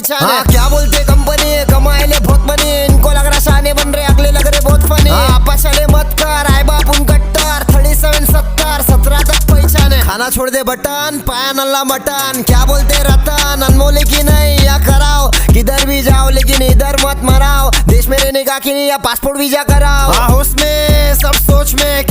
पहचान है। क्या बोलते कंपनी कमाए ले बहुत मनी, इनको लग रहा शाने बन रहे, अगले लग रहे बहुत फनी। पछले मत कर आए बाप उन कट्टर 37 70 17 तक पहचान है। खाना छोड़ दे बटन पाया नल्ला मटन, क्या बोलते रतन अनमोल की नहीं या कराओ, किधर भी जाओ लेकिन इधर मत मराओ, देश में रहने का के लिए या पासपोर्ट वीजा कराओ। उसमें सब सोच में